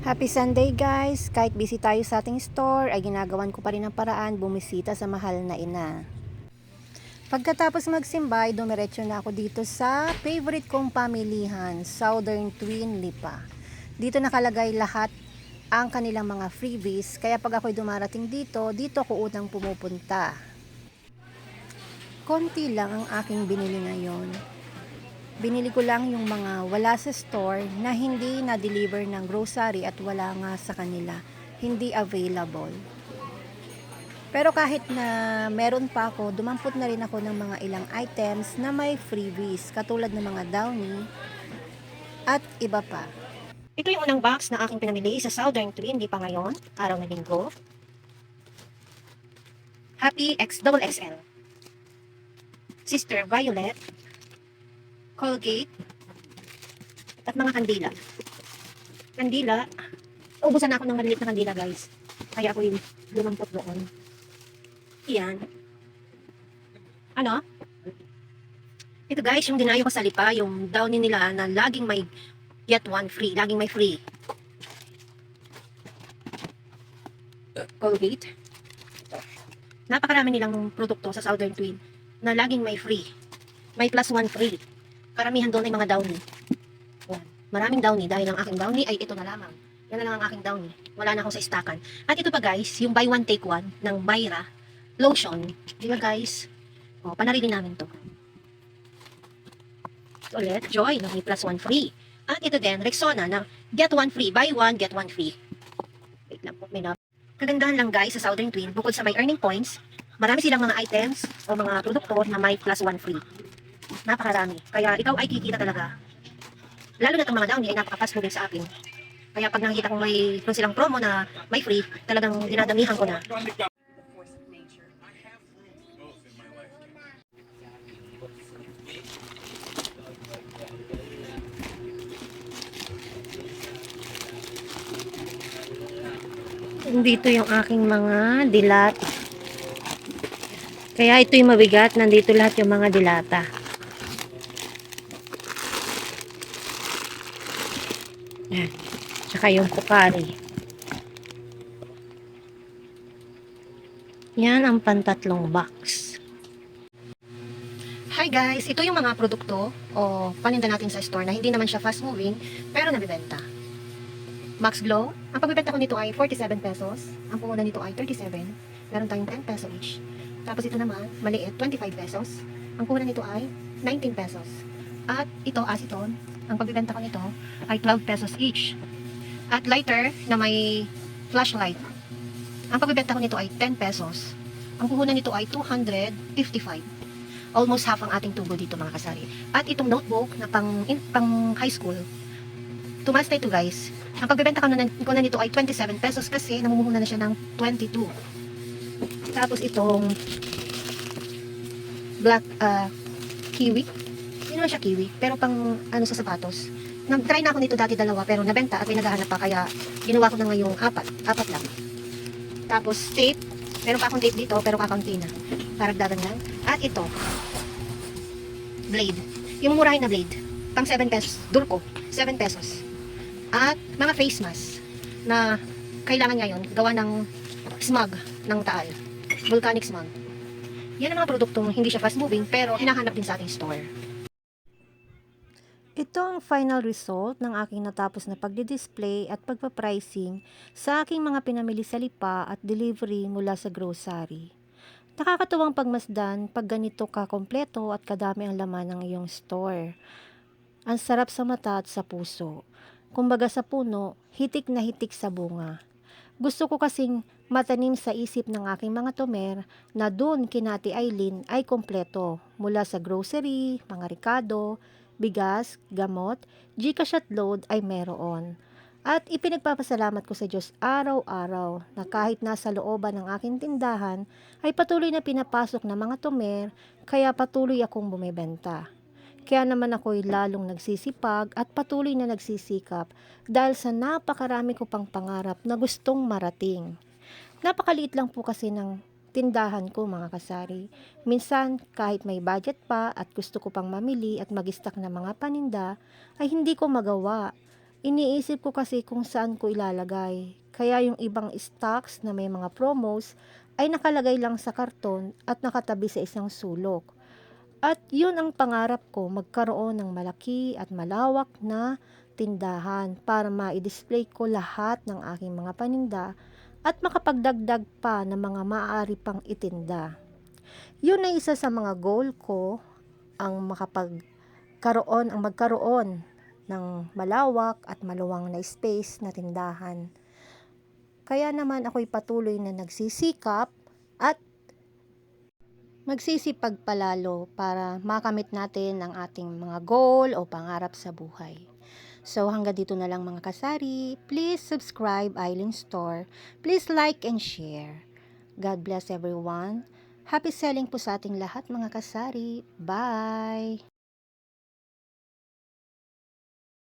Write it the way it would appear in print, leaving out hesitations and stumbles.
Happy Sunday guys! Kahit busy tayo sa ating store, ay ginagawan ko pa rin ang paraan bumisita sa mahal na ina. Pagkatapos magsimba, dumiretso na ako dito sa favorite kong pamilihan, Southern Twin Lipa. Dito nakalagay lahat ang kanilang mga freebies, kaya pag ako'y dumarating dito ako unang pumupunta. Konti lang ang aking binili ngayon. Binili ko lang yung mga wala sa store na hindi na-deliver ng grocery at wala nga sa kanila, hindi available. Pero kahit na meron pa ako, dumampot na rin ako ng mga ilang items na may freebies, katulad ng mga downy at iba pa. Ito yung unang box na aking pinamili sa Southern Twin Lipa ngayon, araw na linggo. Happy XXL. Sister Violet, Colgate, at mga kandila. Kandila, ubusan na ako ng maliliit na kandila guys. Kaya ako yung lumampot doon. Iyan. Ano? Ito guys, yung dinayo ko sa Lipa, yung downy nila na laging may get one free. Laging may free. Colgate. Napakarami nilang produkto sa Southern Twin na laging may free. May plus one free. Karamihan doon ay mga downy. Yan. Maraming downy dahil ang aking downy ay ito na lamang. Yan na lang ang aking downy. Wala na akong sa stockan. At ito pa guys, yung buy one take one ng Myra lotion. Di ba guys? O, panarili namin to. Ito ulit, Joy na may plus one free. At ito din, Rexona na get one free. Buy one, get one free. Wait lang po, may na. Kagandahan lang guys sa Southern Twin, bukod sa may earning points, marami silang mga items o mga produkto na may plus one free. Napakarami. Kaya ikaw ay kikita talaga. Lalo na itong mga downy ay napaka-fast moving sa akin. Kaya pag nakikita kong may silang promo na may free, talagang dinadamihan ko na. Dito yung aking mga dilat. Kaya ito'y mabigat, nandito lahat yung mga dilata. Yan. Tsaka yung Pocari. Yan ang pantatlong box. Hi guys! Ito yung mga produkto o paninda natin sa store na hindi naman siya fast moving pero nabibenta. Max Glow. Ang pagbibenta ko nito ay 47 pesos. Ang puhunan nito ay 37. Meron tayong 10 peso each. Tapos ito naman, maliit, 25 pesos. Ang puhunan nito ay 19 pesos. At ito, acetone. Ang pagbibenta ko nito ay 12 pesos each. At lighter na may flashlight. Ang pagbibenta ko nito ay 10 pesos. Ang puhunan nito ay 255. Almost half ang ating tubo dito mga kasari. At itong notebook na pang high school, tumaas na ito guys. Ang pagbebenta ko na nito ay 27 pesos kasi namumuhunan na siya ng 22. Tapos itong black kiwi. Hindi naman siya kiwi, pero pang ano sa sapatos. Nag-try na ako nito dati dalawa pero nabenta at may naghahanap pa kaya ginawa ko na ngayong apat lang. Tapos tape. Meron pa akong tape dito pero kakaunti na. Paragdagan lang. At ito. Blade. Yung murahin na blade. Pang 7 pesos. Dulco. 7 pesos. At mga face mask na kailangan ngayon gawa ng smog ng Taal. Volcanic smog. Yan ang mga produktong hindi siya fast moving pero hinahanap din sa ating store. Ito ang final result ng aking natapos na pagdi-display at pagpa-pricing sa aking mga pinamili sa Lipa at delivery mula sa grocery. Nakakatuwang pagmasdan pag ganito kakompleto at kadami ang laman ng iyong store. Ang sarap sa mata at sa puso. Kumbaga sa puno, hitik na hitik sa bunga. Gusto ko kasing matanim sa isip ng aking mga tomer na dun kina Ate Aileen ay kompleto mula sa grocery, mga rekado, bigas, gamot, Gcash at load ay meron. At ipinagpapasalamat ko sa Diyos araw-araw na kahit nasa looban ng aking tindahan ay patuloy na pinapasok ng mga tomer kaya patuloy akong bumibenta. Kaya naman ako'y lalong nagsisipag at patuloy na nagsisikap dahil sa napakarami ko pang pangarap na gustong marating. Napakaliit lang po kasi ng tindahan ko mga kasari. Minsan kahit may budget pa at gusto ko pang mamili at mag-stock ng mga paninda ay hindi ko magawa. Iniisip ko kasi kung saan ko ilalagay. Kaya yung ibang stocks na may mga promos ay nakalagay lang sa karton at nakatabi sa isang sulok. At yun ang pangarap ko, magkaroon ng malaki at malawak na tindahan para ma-display ko lahat ng aking mga paninda at makapagdagdag pa ng mga maaari pang itinda. Yun ay isa sa mga goal ko, ang magkaroon ng malawak at maluwang na space na tindahan. Kaya naman ako'y patuloy na nagsisikap at magsisipag palalo para makamit natin ang ating mga goal o pangarap sa buhay. So hanggang dito na lang mga kasari. Please subscribe Eileen Store. Please like and share. God bless everyone. Happy selling po sa ating lahat mga kasari. Bye!